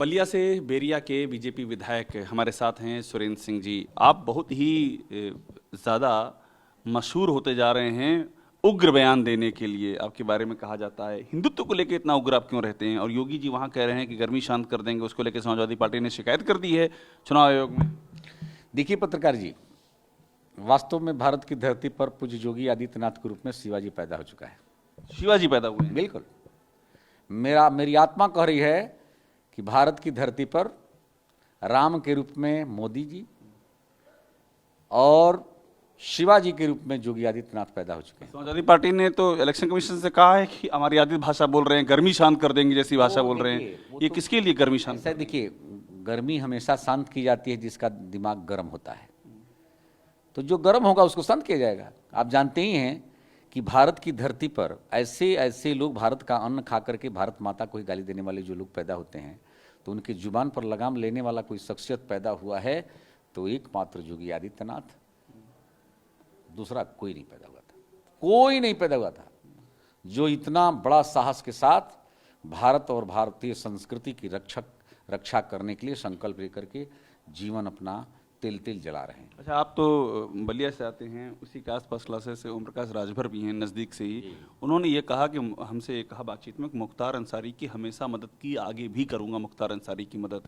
बलिया से बेरिया के बीजेपी विधायक हमारे साथ हैं सुरेंद्र सिंह जी। आप बहुत ही ज़्यादा मशहूर होते जा रहे हैं उग्र बयान देने के लिए। आपके बारे में कहा जाता है हिंदुत्व को लेकर इतना उग्र आप क्यों रहते हैं, और योगी जी वहाँ कह रहे हैं कि गर्मी शांत कर देंगे। उसको लेकर समाजवादी पार्टी ने शिकायत कर दी है चुनाव आयोग में। देखिए पत्रकार जी, वास्तव में भारत की धरती पर पूज्य योगी आदित्यनाथ के रूप में शिवाजी पैदा हो चुका है। शिवाजी पैदा हुए हैं? बिल्कुल। मेरी आत्मा कह रही है कि भारत की धरती पर राम के रूप में मोदी जी और शिवाजी के रूप में योगी आदित्यनाथ पैदा हो चुके हैं। समाजवादी पार्टी ने तो इलेक्शन कमीशन से कहा है कि हमारी आदित्य भाषा बोल रहे हैं, गर्मी शांत कर देंगे जैसी भाषा बोल रहे हैं। ये किसके लिए गर्मी शांत? देखिए, गर्मी हमेशा शांत की जाती है जिसका दिमाग गर्म होता है, तो जो गर्म होगा उसको शांत किया जाएगा। आप जानते ही हैं कि भारत की धरती पर ऐसे ऐसे लोग, भारत का अन्न खा करके भारत माता को ही गाली देने वाले जो लोग पैदा होते हैं, तो उनकी जुबान पर लगाम लेने वाला कोई शख्सियत पैदा हुआ है तो एकमात्र योगी आदित्यनाथ, दूसरा कोई नहीं पैदा हुआ था। कोई नहीं पैदा हुआ था जो इतना बड़ा साहस के साथ भारत और भारतीय संस्कृति की रक्षा करने के लिए संकल्प लेकर के जीवन अपना तिल तिल जला रहे हैं। अच्छा, आप तो बलिया से आते हैं, उसी के आसपास क्लासेस से ओम प्रकाश राजभर भी हैं नज़दीक से ही। उन्होंने ये कहा कि हमसे ये कहा बातचीत में, मुख्तार अंसारी की हमेशा मदद की, आगे भी करूंगा मुख्तार अंसारी की मदद।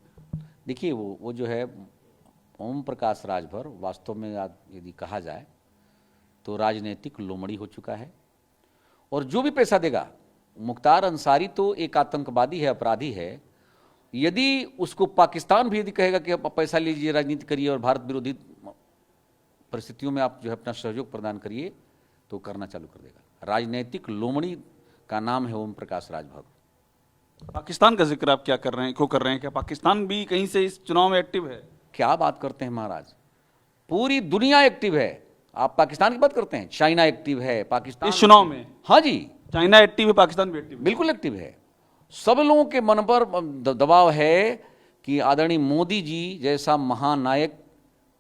देखिए, वो जो है ओम प्रकाश राजभर, वास्तव में यदि कहा जाए तो राजनीतिक लोमड़ी हो चुका है, और जो भी पैसा देगा, मुख्तार अंसारी तो एक आतंकवादी है, अपराधी है। यदि उसको पाकिस्तान भी यदि कहेगा कि आप पैसा लीजिए, राजनीति करिए और भारत विरोधी परिस्थितियों में आप जो है अपना सहयोग प्रदान करिए, तो करना चालू कर देगा। राजनीतिक लोमड़ी का नाम है ओम प्रकाश राजभर। पाकिस्तान का जिक्र आप क्या कर रहे हैं, क्यों कर रहे हैं? क्या पाकिस्तान भी कहीं से इस चुनाव में एक्टिव है? क्या बात करते हैं महाराज, पूरी दुनिया एक्टिव है। आप पाकिस्तान की बात करते हैं, चाइना एक्टिव है पाकिस्तान इस चुनाव में। हाँ जी, चाइना एक्टिव है, पाकिस्तान भी एक्टिव है। बिल्कुल एक्टिव है। सब लोगों के मन पर दबाव है कि आदरणीय मोदी जी जैसा महानायक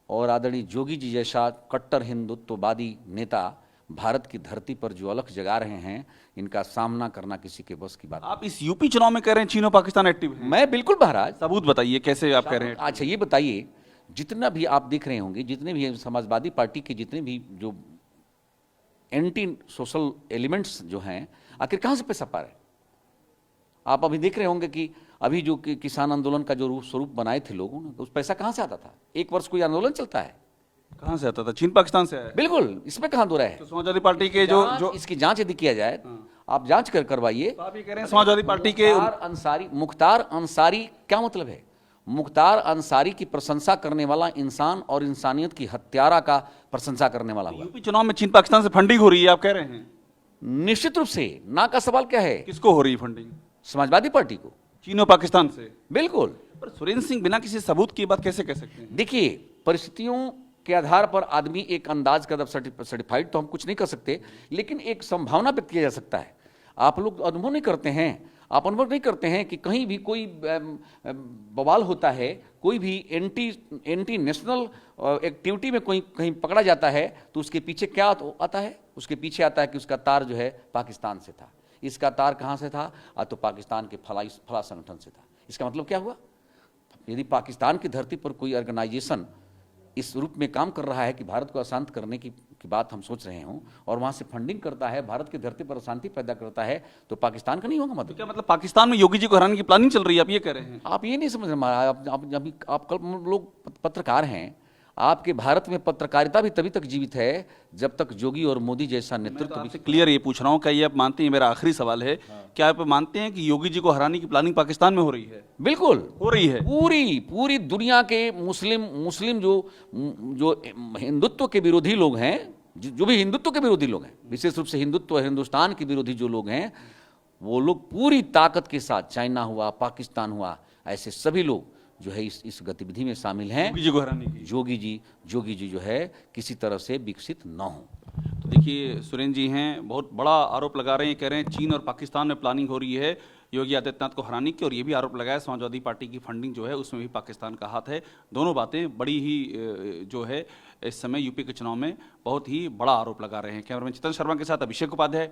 और आदरणीय योगी जी जैसा कट्टर हिंदुत्ववादी नेता भारत की धरती पर जो अलख जगा रहे हैं, इनका सामना करना किसी के बस की बात। आप इस यूपी चुनाव में कह रहे हैं चीन और पाकिस्तान एक्टिव है? मैं बिल्कुल महाराज। सबूत बताइए कैसे आप कह रहे हैं? अच्छा ये बताइए, जितना भी आप देख रहे होंगे, जितने भी समाजवादी पार्टी के जितने भी जो एंटी सोशल एलिमेंट्स जो हैं, आखिर कहाँ से पैसा पा रहे हैं? आप अभी देख रहे होंगे कि अभी जो किसान आंदोलन का जो स्वरूप बनाए थे लोगों ने, तो उस पैसा कहाँ से आता था? एक वर्ष कोई आंदोलन चलता है, कहाँ से आता था? चीन पाकिस्तान से आया? बिल्कुल, इसमें कहाँ दो रहा है? तो समाजवादी पार्टी के जो इसकी जांच यदि किया जाए, आप जांच करवाइए। तो आप ये कह रहे हैं समाजवादी पार्टी के मुख्तार अंसारी क्या मतलब है? मुख्तार अंसारी की प्रशंसा करने वाला इंसान और इंसानियत की हत्यारा का प्रशंसा करने वाला हुआ। यूपी चुनाव में चीन पाकिस्तान से फंडिंग हो रही है आप कह रहे हैं? निश्चित रूप से। ना का सवाल क्या है? किसको हो रही है फंडिंग? समाजवादी पार्टी को, चीन और पाकिस्तान से। बिल्कुल। पर सुरेंद्र सिंह बिना किसी सबूत की बात कैसे कह सकते हैं? देखिए, परिस्थितियों के आधार पर आदमी एक अंदाज का सर्टिफाइड तो हम कुछ नहीं कर सकते, लेकिन एक संभावना व्यक्त किया जा सकता है। आप लोग अनुभव नहीं करते हैं, आप अनुभव नहीं करते हैं कि कहीं भी कोई बवाल होता है, कोई भी एंटी नेशनल एक्टिविटी में कोई कहीं पकड़ा जाता है, तो उसके पीछे क्या आता है? उसके पीछे आता है कि उसका तार जो है पाकिस्तान से था। इसका तार कहाँ से था? तो पाकिस्तान के फला संगठन से था। इसका मतलब क्या हुआ? यदि पाकिस्तान की धरती पर कोई ऑर्गेनाइजेशन इस रूप में काम कर रहा है कि भारत को अशांत करने की बात हम सोच रहे हों, और वहां से फंडिंग करता है, भारत की धरती पर अशांति पैदा करता है, तो पाकिस्तान का नहीं होगा मतलब? तो क्या मतलब पाकिस्तान में योगी जी को हराने की प्लानिंग चल रही है, आप ये कह रहे हैं? आप ये नहीं समझ रहे। आप कल लोग पत्रकार हैं, आपके भारत में पत्रकारिता भी तभी तक जीवित है जब तक योगी और मोदी जैसा नेतृत्व। आपसे क्लियर ये पूछ रहा हूँ, क्या ये आप मानते हैं, मेरा आखिरी सवाल है, क्या आप मानते हैं कि योगी जी को हराने की प्लानिंग पाकिस्तान में हो रही है? बिल्कुल हो रही है। पूरी दुनिया के मुस्लिम जो हिंदुत्व के विरोधी लोग हैं, जो भी हिंदुत्व के विरोधी लोग हैं, विशेष रूप से हिंदुस्तान के विरोधी जो लोग हैं, वो लोग पूरी ताकत के साथ, चाइना हुआ, पाकिस्तान हुआ, ऐसे सभी लोग जो है इस गतिविधि में शामिल हैं योगी जी को हराने की। योगी जी जो है किसी तरह से विकसित न हो। तो देखिए, सुरेंद्र जी हैं, बहुत बड़ा आरोप लगा रहे हैं, कह रहे हैं चीन और पाकिस्तान में प्लानिंग हो रही है योगी आदित्यनाथ को हराने की, और ये भी आरोप लगाया समाजवादी पार्टी की फंडिंग जो है उसमें भी पाकिस्तान का हाथ है। दोनों बातें बड़ी ही जो है इस समय यूपी के चुनाव में बहुत ही बड़ा आरोप लगा रहे हैं। कैमरामैन चितन शर्मा के साथ अभिषेक उपाध्याय।